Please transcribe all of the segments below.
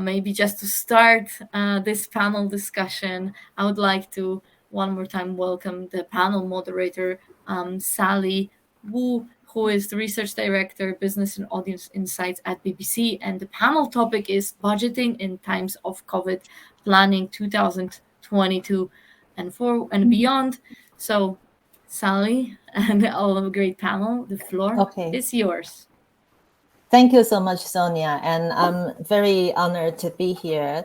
maybe just to start this panel discussion, I would like to one more time welcome the panel moderator, Sally Wu, who is the Research Director, Business and Audience Insights at BBC. And the panel topic is Budgeting in Times of COVID, Planning 2022 and beyond. So, Sally and all of a great panel, the floor is yours. Thank you so much, Sonia. And I'm very honored to be here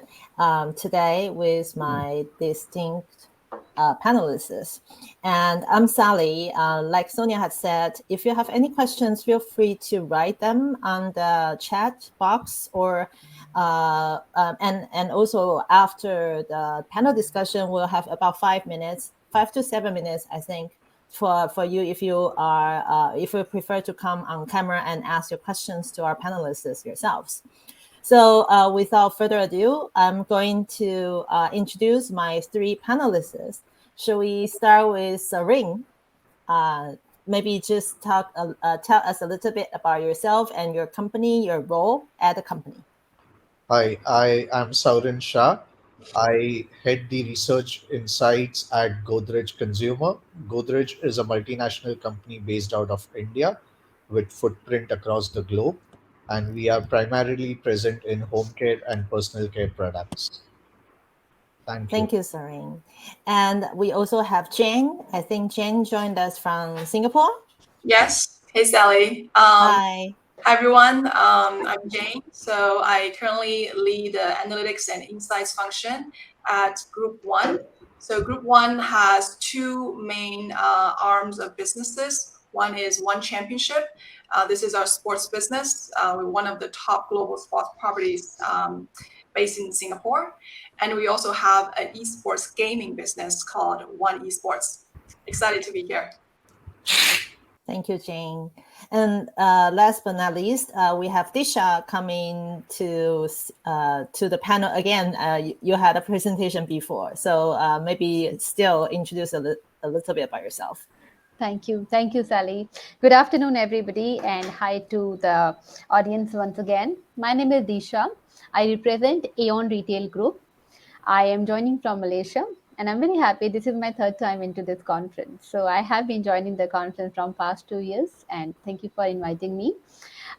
today with my distinct panelists. And I'm Sally. Like Sonia had said, if you have any questions, feel free to write them on the chat box, or and also after the panel discussion, we'll have about 5 to 7 minutes, I think, for you if you are if you prefer to come on camera and ask your questions to our panelists yourselves. So without further ado, I'm going to introduce my three panelists. Shall we start with Sarin? Maybe just tell us a little bit about yourself and your company, your role at the company. Hi, I am Saurin Shah. I head the research insights at Godrej Consumer. Godrej is a multinational company based out of India with footprint across the globe, and we are primarily present in home care and personal care products. Thank you, Sarin. And we also have Jane. I think Jane joined us from Singapore. Yes. Hey, Sally. Hi. Hi, everyone. I'm Jane. So I currently lead the analytics and insights function at Group One. So Group One has two main arms of businesses. One is One Championship. This is our sports business. We're one of the top global sports properties based in Singapore. And we also have an esports gaming business called One Esports. Excited to be here. Thank you, Jane. And last but not least, we have Disha coming to the panel again. You had a presentation before, so maybe still introduce a little bit about yourself. Thank you, Sally. Good afternoon, everybody, and hi to the audience once again. My name is Disha. I represent Aeon Retail Group. I am joining from Malaysia. And I'm very happy. This is my third time into this conference. So I have been joining the conference from past 2 years, and thank you for inviting me.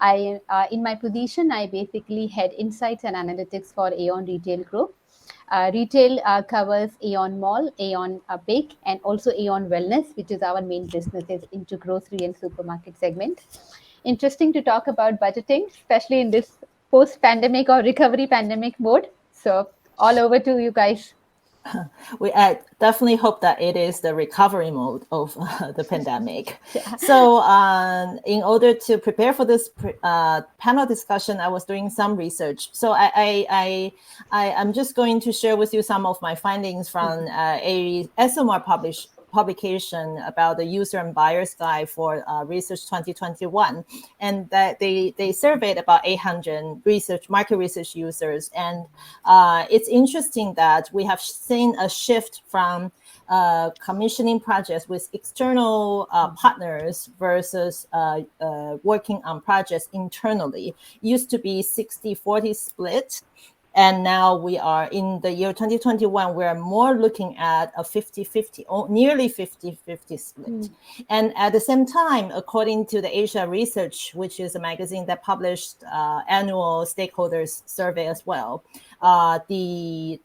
In my position, I basically head insights and analytics for Aeon Retail Group. Retail covers Aeon Mall, Aeon Bake, and also Aeon Wellness, which is our main businesses into grocery and supermarket segment. Interesting to talk about budgeting, especially in this post-pandemic or recovery pandemic mode. So all over to you guys. I definitely hope that it is the recovery mode of the pandemic. Yeah. So in order to prepare for this panel discussion, I was doing some research. So I'm just going to share with you some of my findings from a SMR publication about the user and buyer's guide for research 2021, and that they surveyed about 800 market research users, and it's interesting that we have seen a shift from commissioning projects with external partners versus working on projects internally. It used to be 60-40 split. And now we are in the year 2021, we're more looking at a 50-50, nearly 50-50 split. And at the same time, according to the Asia Research, which is a magazine that published annual stakeholders survey as well, the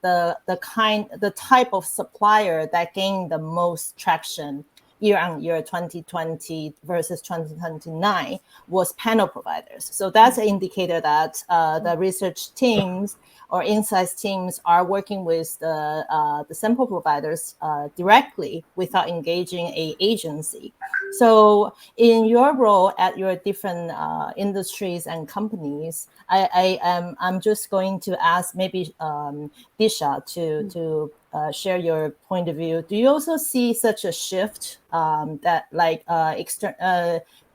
type of supplier that gained the most traction year on year 2020 versus 2029 was panel providers. So that's an indicator that the research teams or insights teams are working with the sample providers directly without engaging an agency. So in your role at your different industries and companies, I'm just going to ask maybe Disha to share your point of view. Do you also see such a shift that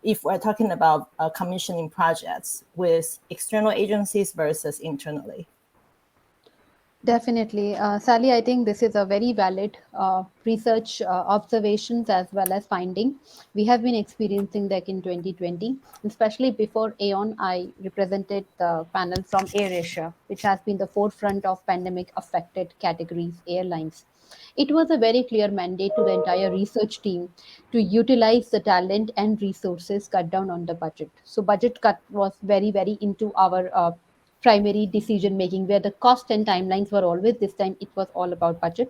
if we're talking about commissioning projects with external agencies versus internally? Definitely. Sally, I think this is a very valid research observations as well as finding. We have been experiencing that in 2020, especially before Aeon, I represented the panel from AirAsia, which has been the forefront of pandemic affected categories, airlines. It was a very clear mandate to the entire research team to utilize the talent and resources, cut down on the budget. So budget cut was very, very into our primary decision making, where the cost and timelines were always, this time it was all about budget.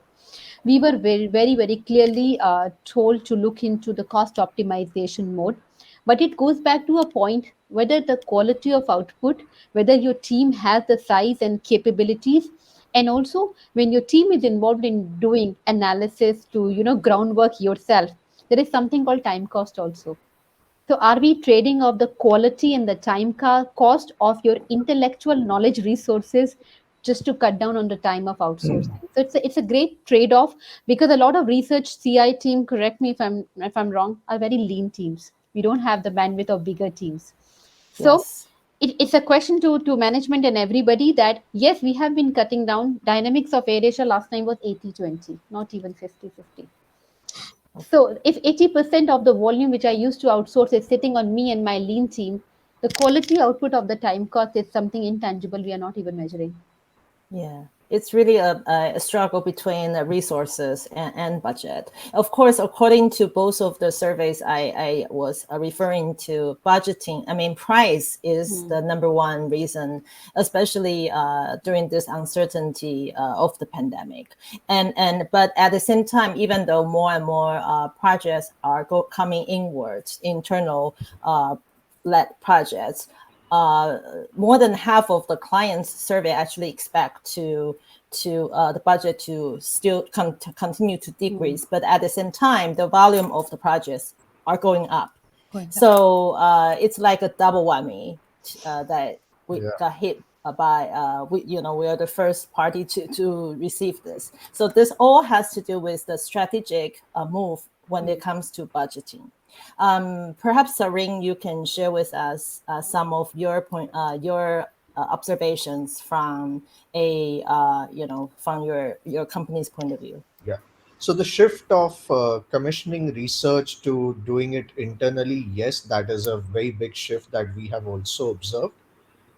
We were very, very, very clearly told to look into the cost optimization mode. But it goes back to a point whether the quality of output, whether your team has the size and capabilities, and also when your team is involved in doing analysis to groundwork yourself, there is something called time cost also. So, are we trading off the quality and the time cost of your intellectual knowledge resources just to cut down on the time of outsourcing? So, it's a great trade off, because a lot of research CI team, correct me if I'm wrong, are very lean teams. We don't have the bandwidth of bigger teams. So, Yes. it's a question to management and everybody that yes, we have been cutting down. Dynamics of AirAsia last time was 80-20, not even 50-50. So if 80% of the volume which I used to outsource is sitting on me and my lean team, the quality output of the time cost is something intangible we are not even measuring. Yeah, it's really a struggle between resources and budget. Of course, according to both of the surveys I was referring to, budgeting, I mean, price is the number one reason, especially during this uncertainty of the pandemic. But at the same time, even though more and more projects are coming inwards, internal led projects, more than half of the clients survey actually expect the budget to still continue to decrease, but at the same time, the volume of the projects are going up. So it's like a double whammy that we Yeah. got hit by. We are the first party to receive this. So this all has to do with the strategic move when it comes to budgeting. Perhaps Sarin, you can share with us some of your observations from from your company's point of view. Yeah. So the shift of commissioning research to doing it internally, yes, that is a very big shift that we have also observed.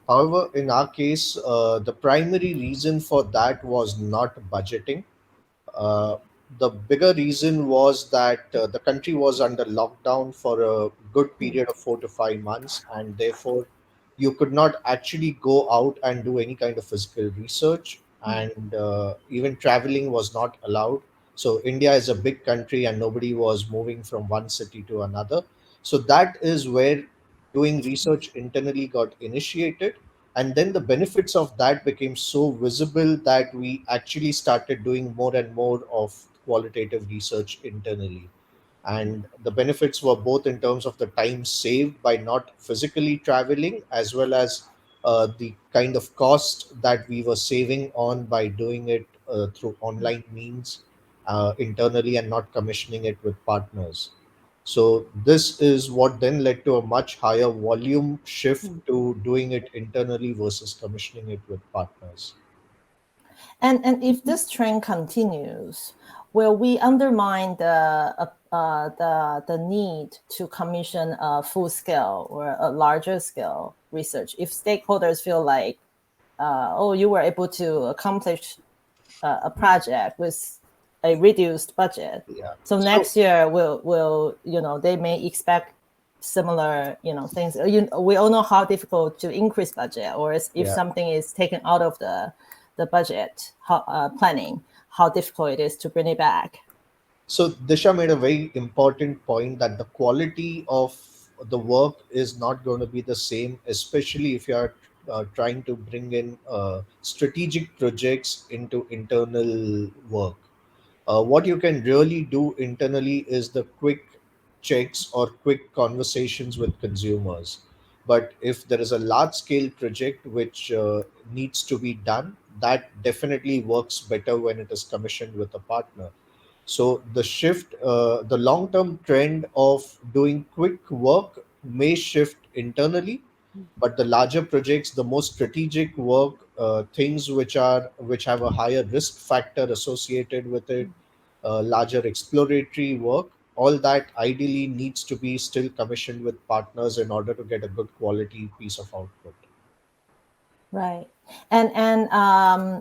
However, in our case, the primary reason for that was not budgeting. Uh, the bigger reason was that the country was under lockdown for a good period of 4 to 5 months, and therefore you could not actually go out and do any kind of physical research, and even traveling was not allowed. So, India is a big country, and nobody was moving from one city to another. So, that is where doing research internally got initiated, and then the benefits of that became so visible that we actually started doing more and more of qualitative research internally. And the benefits were both in terms of the time saved by not physically traveling, as well as the kind of cost that we were saving on by doing it through online means internally and not commissioning it with partners. So this is what then led to a much higher volume shift to doing it internally versus commissioning it with partners. And if this trend continues, will we undermine the need to commission a full scale or a larger scale research if stakeholders feel like, oh, you were able to accomplish a project with a reduced budget, Yeah. so So next year will they may expect similar things. We all know how difficult to increase budget, or if yeah. something is taken out of the budget planning, how difficult it is to bring it back. So Disha made a very important point that the quality of the work is not going to be the same, especially if you are trying to bring in strategic projects into internal work. What you can really do internally is the quick checks or quick conversations with consumers. But if there is a large scale project which needs to be done, that definitely works better when it is commissioned with a partner. So the shift, the long term trend of doing quick work may shift internally, But the larger projects, the more strategic work, things which have a higher risk factor associated with it, larger exploratory work, all that ideally needs to be still commissioned with partners in order to get a good quality piece of output. Right. And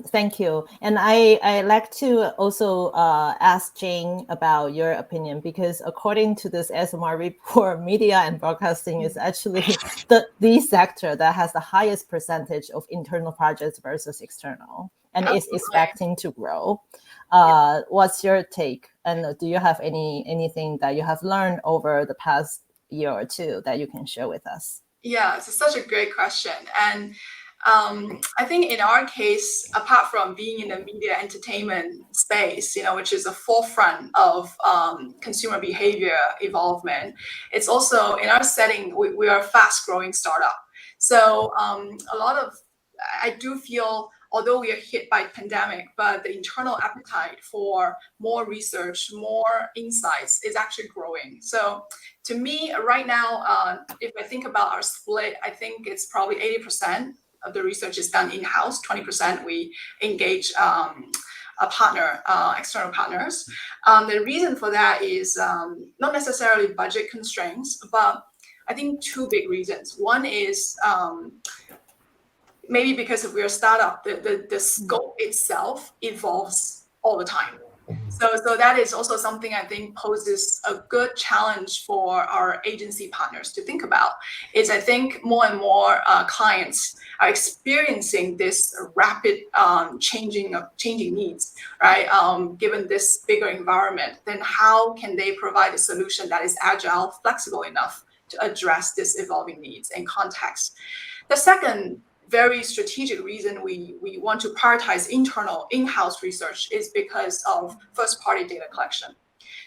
thank you. And I like to also ask Jane about your opinion, because according to this SMR report, media and broadcasting is actually the sector that has the highest percentage of internal projects versus external, and is Absolutely. expecting to grow. What's your take? And do you have anything that you have learned over the past year or two that you can share with us? Yeah, it's such a great question. And I think in our case, apart from being in the media entertainment space, which is the forefront of consumer behavior evolvement, it's also in our setting, we are a fast growing startup. So a lot of, I do feel, although we are hit by pandemic, but the internal appetite for more research, more insights is actually growing. So to me, right now, if I think about our split, I think it's probably 80% of the research is done in-house, 20% we engage a partner, external partners. The reason for that is not necessarily budget constraints, but I think two big reasons. One is maybe because if we're a startup, the scope itself evolves all the time. So that is also something I think poses a good challenge for our agency partners to think about. Is I think more and more clients are experiencing this rapid changing needs, right? Given this bigger environment, then how can they provide a solution that is agile, flexible enough to address this evolving needs and context? The second very strategic reason we want to prioritize internal in-house research is because of first-party data collection.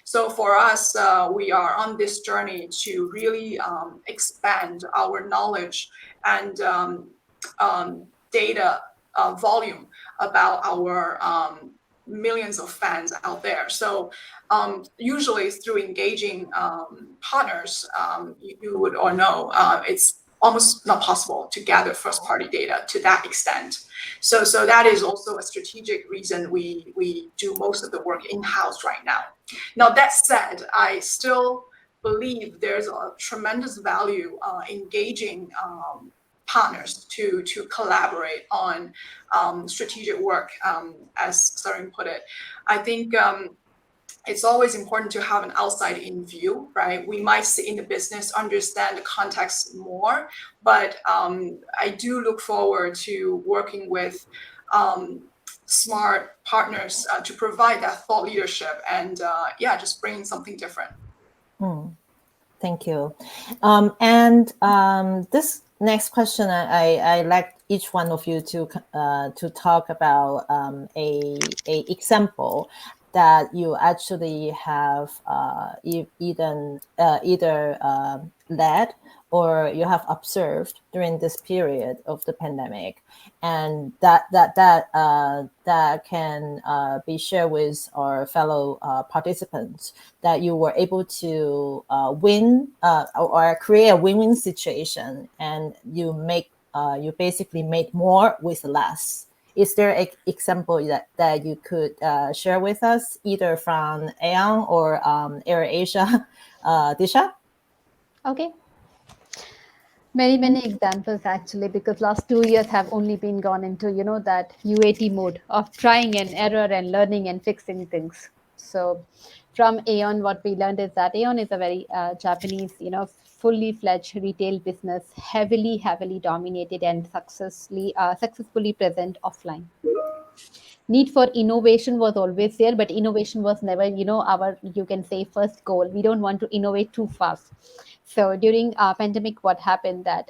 So for us, we are on this journey to really expand our knowledge and data volume about our millions of fans out there. So usually through engaging partners, you would all know, it's almost not possible to gather first-party data to that extent. So that is also a strategic reason we do most of the work in-house right now. Now, that said, I still believe there's a tremendous value engaging partners to collaborate on strategic work, as Sarin put it. I think it's always important to have an outside-in view, right? We might sit in the business, understand the context more, but I do look forward to working with smart partners to provide that thought leadership and just bringing something different. Thank you. This next question, I like each one of you to talk about a example that you actually have either led or you have observed during this period of the pandemic, and that can be shared with our fellow participants, that you were able to win or create a win-win situation, and you basically made more with less. Is there an example that you could share with us, either from Aeon or AirAsia? Disha? Okay. Many examples actually, because last 2 years have only been gone into that UAT mode of trying and error and learning and fixing things. So from Aeon, what we learned is that Aeon is a very Japanese, fully fledged retail business, heavily dominated and successfully present offline. Need for innovation was always there, but innovation was never our, you can say, first goal. We don't want to innovate too fast. So during pandemic, what happened that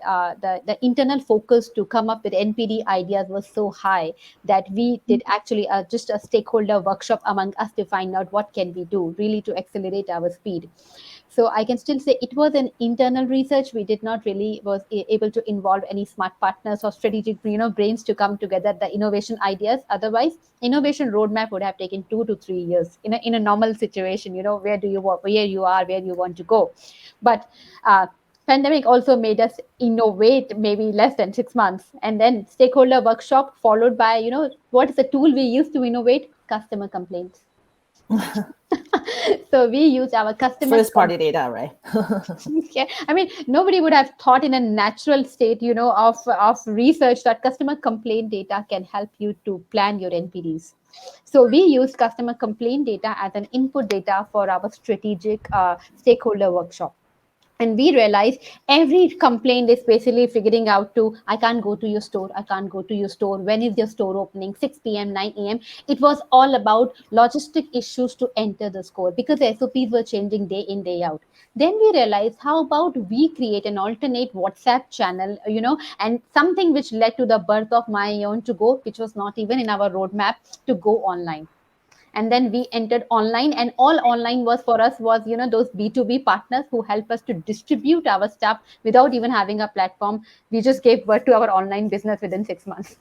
the internal focus to come up with NPD ideas was so high that we did actually just a stakeholder workshop among us to find out what can we do really to accelerate our speed. So I can still say it was an internal research. We did not really was able to involve any smart partners or strategic brains to come together the innovation ideas. Otherwise, innovation roadmap would have taken 2 to 3 years in a normal situation. Where you are, where you want to go. But Pandemic also made us innovate maybe less than 6 months, and then stakeholder workshop followed by, what is the tool we use to innovate? Customer complaints. So we use our customer First party data, right? yeah, I mean, nobody would have thought in a natural state, of research that customer complaint data can help you to plan your NPDs. So we used customer complaint data as an input data for our strategic stakeholder workshop. And we realize every complaint is basically figuring out to, I can't go to your store, I can't go to your store, when is your store opening, 6 p.m., 9 a.m. It was all about logistic issues to enter the store because the SOPs were changing day in, day out. Then we realized, how about we create an alternate WhatsApp channel, and something which led to the birth of my own to go, which was not even in our roadmap, to go online. And then we entered online, and all online was for us was, those B2B partners who help us to distribute our stuff without even having a platform. We just gave birth to our online business within 6 months.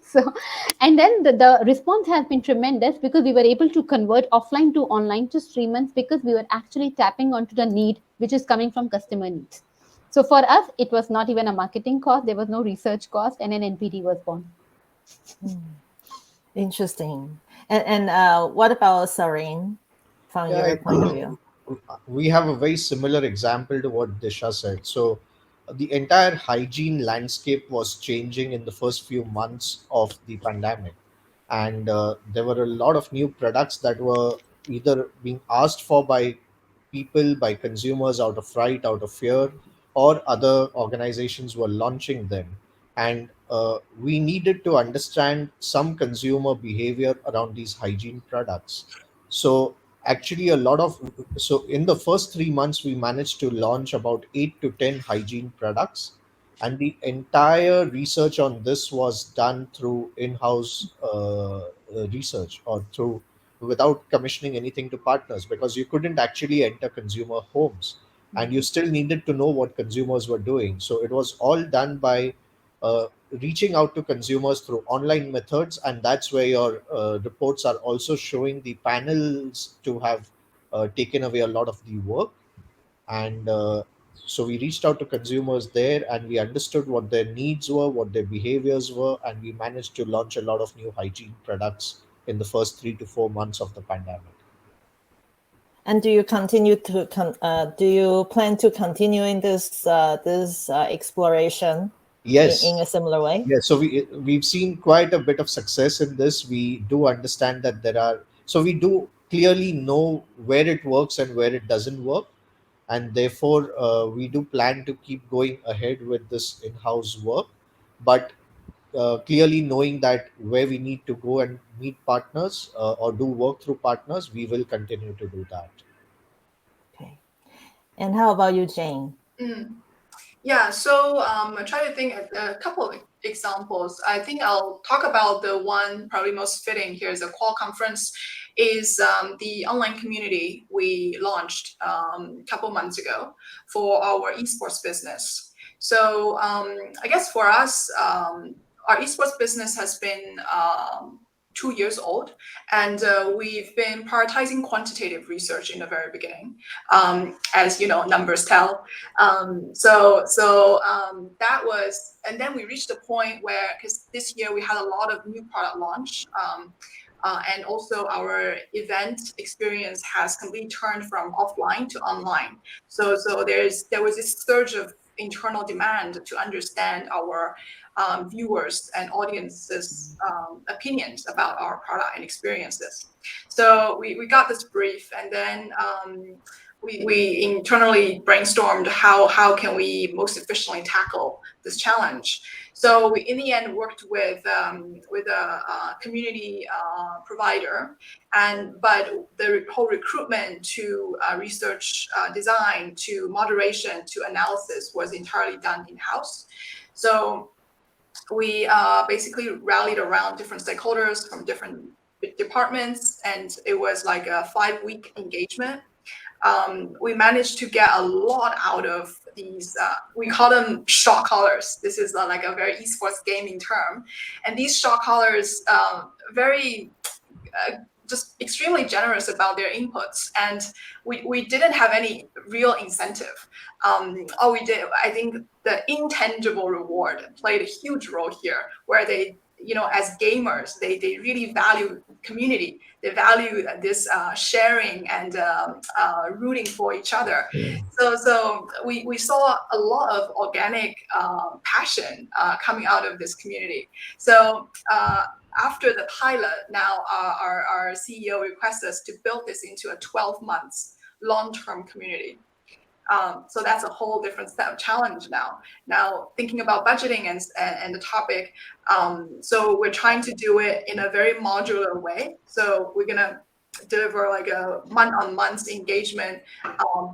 So, and then the response has been tremendous because we were able to convert offline to online just 3 months because we were actually tapping onto the need which is coming from customer needs. So for us, it was not even a marketing cost, there was no research cost, and an NPD was born. Interesting. And what about Sareen, from Yeah, your point of view? we have a very similar example to what Disha said. So, the entire hygiene landscape was changing in the first few months of the pandemic, and there were a lot of new products that were either being asked for by people, by consumers out of fright, out of fear, or other organizations were launching them. And we needed to understand some consumer behavior around these hygiene products. So actually a lot of so in the first 3 months we managed to launch about 8 to 10 hygiene products, and the entire research on this was done through in-house research, or through without commissioning anything to partners, because you couldn't actually enter consumer homes and you still needed to know what consumers were doing. So it was all done by reaching out to consumers through online methods, and that's where your reports are also showing the panels to have taken away a lot of the work. And so we reached out to consumers there, and we understood what their needs were, what their behaviors were, and we managed to launch a lot of new hygiene products in the first 3 to 4 months of the pandemic. And do you continue to do you plan to continue in this exploration in Yes. a similar way? Yeah, so we've seen quite a bit of success in this. We do understand that there are, so we do clearly know where it works and where it doesn't work, and therefore we do plan to keep going ahead with this in-house work. But clearly knowing that where we need to go and meet partners or do work through partners, we will continue to do that. Okay. And how about you, Jane? Mm. Yeah, so I try to think of a couple of examples. I think I'll talk about the one probably most fitting here is a qual conference, is the online community we launched a couple months ago for our esports business. So I guess for us, our esports business has been 2 years old, and we've been prioritizing quantitative research in the very beginning, as you know, numbers tell. That was, and then we reached a point where, because this year we had a lot of new product launch, and also our event experience has completely turned from offline to online. So there was this surge of internal demand to understand our viewers and audiences' opinions about our product and experiences. So we got this brief, and then we internally brainstormed how can we most efficiently tackle this challenge. So we in the end worked with a community provider, but the whole recruitment to research design to moderation to analysis was entirely done in house. So we basically rallied around different stakeholders from different departments, and it was like a 5-week engagement. We managed to get a lot out of these. We call them shot callers. This is like a very esports gaming term, and these shot callers very just extremely generous about their inputs, and we didn't have any real incentive. All we did, I think, the intangible reward played a huge role here, where they, as gamers, they really value community. They value this sharing and rooting for each other. So we saw a lot of organic passion coming out of this community. So after the pilot, now our CEO requests us to build this into a 12 months long-term community. So that's a whole different set of challenge now. Now thinking about budgeting and the topic, so we're trying to do it in a very modular way. So we're gonna deliver like a month-on-month engagement,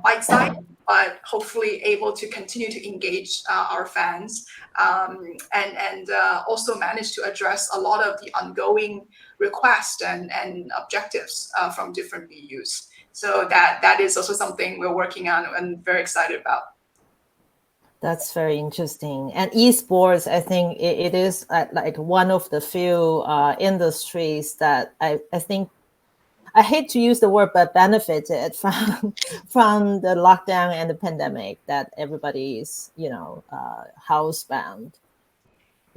bite size, but hopefully able to continue to engage our fans, and also manage to address a lot of the ongoing requests and objectives from different BUs. So that is also something we're working on and very excited about. That's very interesting. And esports, I think it is like one of the few industries that I think, I hate to use the word, but benefited from from the lockdown and the pandemic, that everybody is, housebound.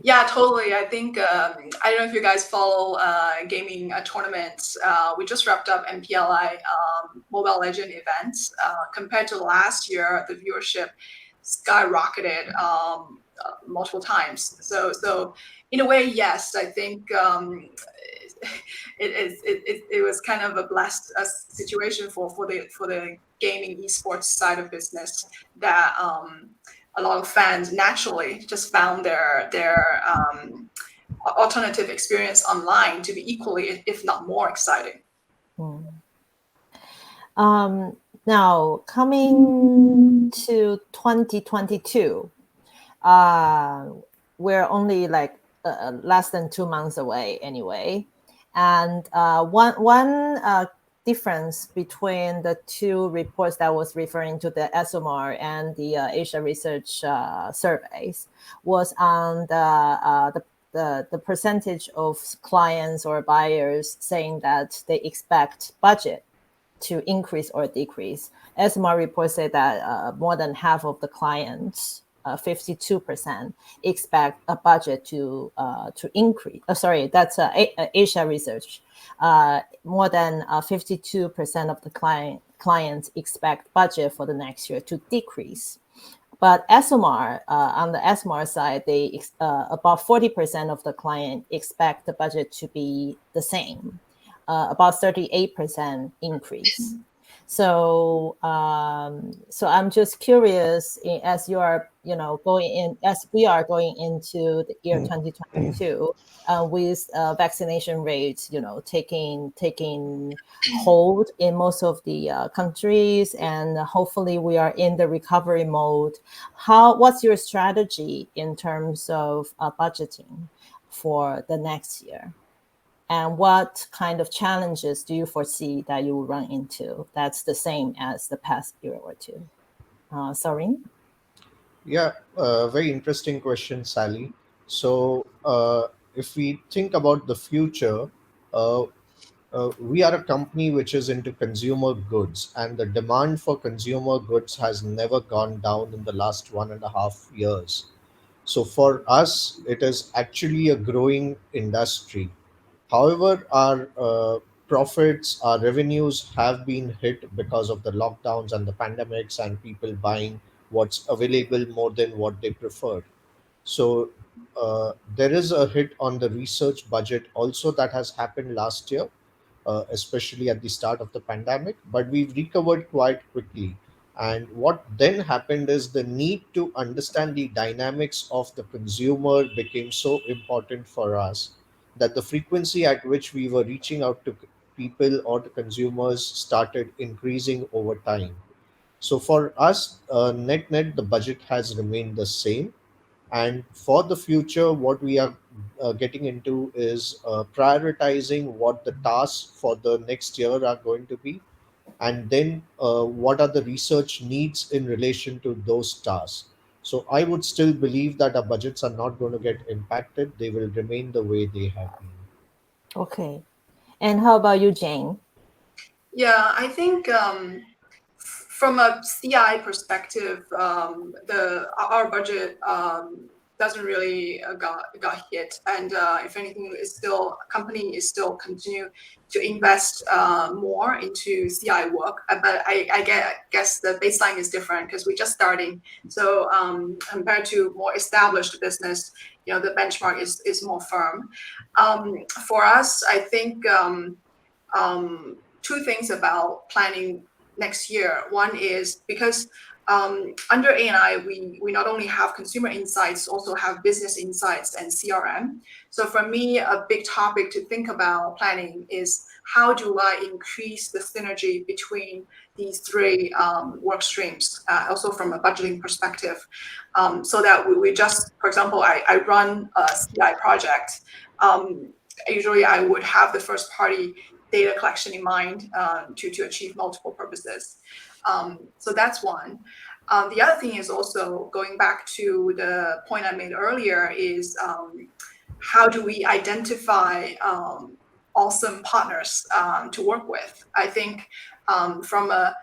Yeah, totally. I think I don't know if you guys follow gaming tournaments. We just wrapped up MPLI Mobile Legend events. Compared to last year, the viewership skyrocketed multiple times. So in a way, yes, I think it was kind of a blessed situation for the gaming esports side of business, that a lot of fans naturally just found their alternative experience online to be equally, if not more, exciting. Now, coming to 2022, we're only like less than 2 months away anyway. And one difference between the two reports that was referring to, the SMR and the Asia Research surveys, was on the percentage of clients or buyers saying that they expect budget to increase or decrease. SMR report said that more than half of the clients, 52%, expect a budget to increase. Sorry, that's Asia Research. More than 52% of the clients expect budget for the next year to decrease. But SMR, on the SMR side, they about 40% of the client expect the budget to be the same, about 38% increase. So I'm just curious, as you are, as we are going into the year 2022, with vaccination rates, taking hold in most of the countries, and hopefully we are in the recovery mode. What's your strategy in terms of budgeting for the next year? And what kind of challenges do you foresee that you will run into that's the same as the past year or two? Sorin? Yeah, very interesting question, Sally. So, if we think about the future, uh, we are a company which is into consumer goods, and the demand for consumer goods has never gone down in the last 1.5 years. So, for us, it is actually a growing industry. However, our profits, our revenues have been hit because of the lockdowns and the pandemics, and people buying what's available more than what they preferred. So there is a hit on the research budget also that has happened last year, especially at the start of the pandemic, but we've recovered quite quickly. And what then happened is the need to understand the dynamics of the consumer became so important for us, that the frequency at which we were reaching out to people or to consumers started increasing over time. So for us, net net, the budget has remained the same. And for the future, what we are getting into is prioritizing what the tasks for the next year are going to be, and then what are the research needs in relation to those tasks. So I would still believe that our budgets are not going to get impacted, they will remain the way they have been. Okay. And how about you, Jane? Yeah, I think from a CI perspective, our budget doesn't really got hit, and if anything, company is still continue to invest more into CI work. But guess the baseline is different because we're just starting. So compared to more established business, the benchmark is more firm. For us, I think. Two things about planning next year. One is because under A&I, we not only have consumer insights, also have business insights and CRM. So for me, a big topic to think about planning is how do I increase the synergy between these three work streams, also from a budgeting perspective, so that we just, for example, I run a CI project. Usually I would have the first party data collection in mind to achieve multiple purposes. So that's one. The other thing is also going back to the point I made earlier is how do we identify awesome partners to work with? I think from a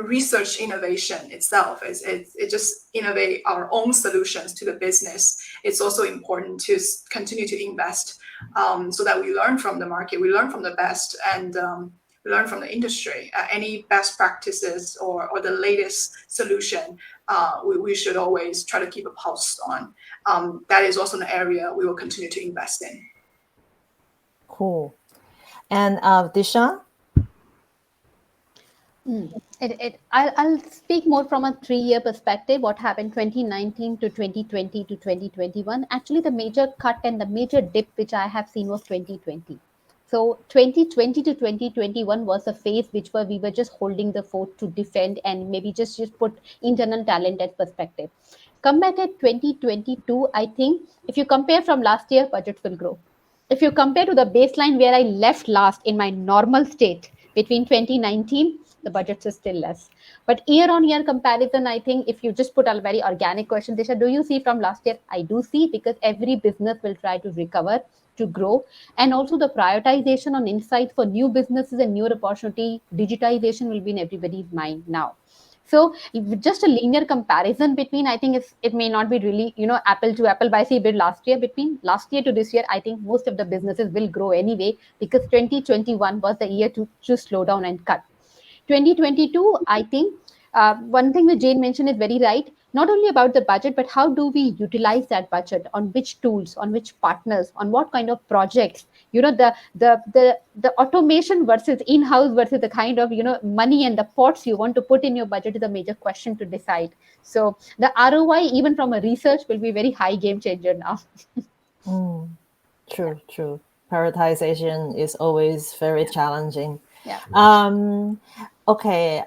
research innovation itself is it just innovate our own solutions to the business. It's also important to continue to invest so that we learn from the market, we learn from the best, and we learn from the industry. Any best practices or the latest solution, we should always try to keep a pulse on. That is also an area we will continue to invest in. Cool. And Disha? I'll speak more from a 3-year perspective. What happened 2019 to 2020 to 2021? Actually, the major cut and the major dip which I have seen was 2020. So 2020 to 2021 was a phase we were just holding the fort to defend and maybe just put internal talent at perspective. Come back at 2022, I think if you compare from last year, budgets will grow. If you compare to the baseline where I left last in my normal state between 2019, the budgets are still less. But year on year comparison, I think if you just put a very organic question, Disha, do you see from last year? I do see, because every business will try to recover, to grow, and also the prioritization on insights for new businesses and new opportunity, digitization will be in everybody's mind now. So just a linear comparison between, I think it may not be really, apple to apple by say bit last year. Between last year to this year, I think most of the businesses will grow anyway, because 2021 was the year to slow down and cut. 2022, I think one thing that Jane mentioned is very right. Not only about the budget, but how do we utilize that budget, on which tools, on which partners, on what kind of projects. The automation versus in-house versus the kind of money and the pots you want to put in your budget is a major question to decide. So the ROI, even from a research, will be very high game changer now. True. Prioritization is always very challenging. Yeah. Okay.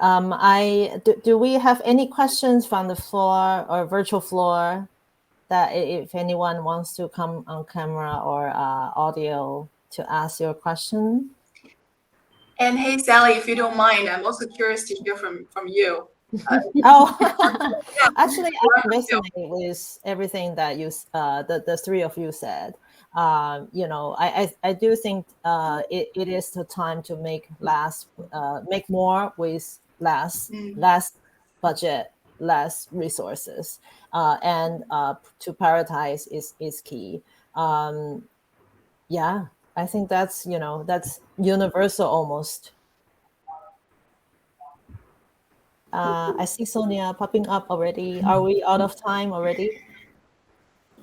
Do we have any questions from the floor or virtual floor, that if anyone wants to come on camera or audio to ask your question? And hey, Sally, if you don't mind, I'm also curious to hear from you. Actually, I'm listening with everything that the three of you said. I do think it is the time to make more with less budget, less resources, and to prioritize is key. Yeah, I think that's universal almost. I see Sonia popping up already. Are we out of time already?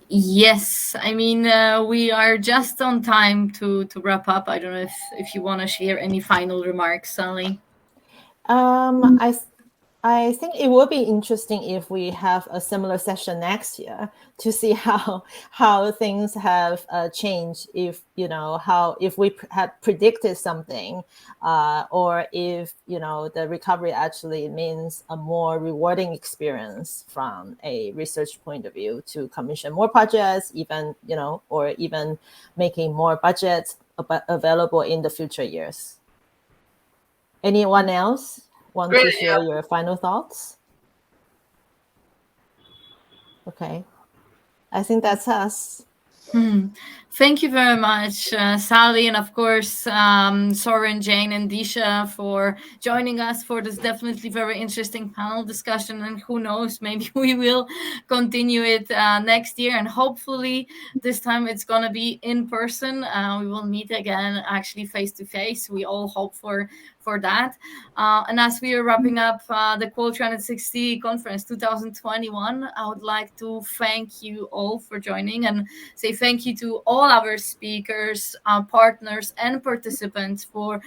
Yes, I mean, we are just on time to wrap up. I don't know if you want to share any final remarks, Sally. I think it would be interesting if we have a similar session next year to see how things have changed. If if we had predicted something, or if the recovery actually means a more rewarding experience from a research point of view, to commission more projects, even or even making more budgets available in the future years. Anyone else want to share your final thoughts? Okay, I think that's us. Thank you very much, Sally, and of course, Soren, Jane, and Disha for joining us for this definitely very interesting panel discussion. And who knows, maybe we will continue it next year, and hopefully this time it's gonna be in person. We will meet again, actually face to face. We all hope for that. And as we are wrapping up the Quote 360 Conference 2021, I would like to thank you all for joining and say thank you to all our speakers, partners, and participants for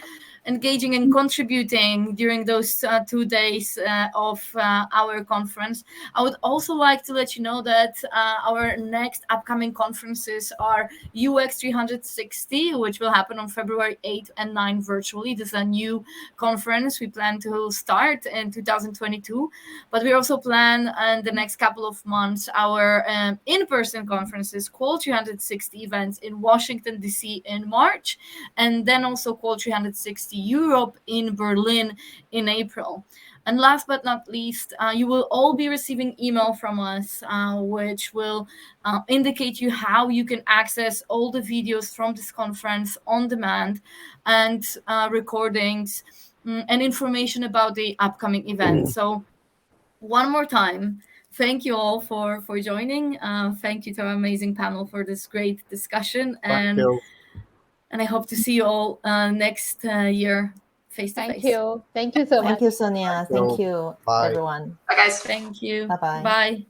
engaging and contributing during those 2 days of our conference. I would also like to let you know that our next upcoming conferences are UX 360, which will happen on February 8th and 9th virtually. This is a new conference we plan to start in 2022, but we also plan in the next couple of months our in-person conferences, Qual 360 events in Washington, D.C. in March, and then also Qual 360 Europe in Berlin in April. And last but not least, you will all be receiving email from us, which will indicate you how you can access all the videos from this conference on demand and recordings and information about the upcoming event. So one more time, thank you all for joining. Thank you to our amazing panel for this great discussion. Thank you. And I hope to see you all next year face to Thank face. you. Thank you so much. Thank you, Sonia. Thank Thank you. you, Bye. everyone. Bye, guys. Thank you. Bye-bye. Bye.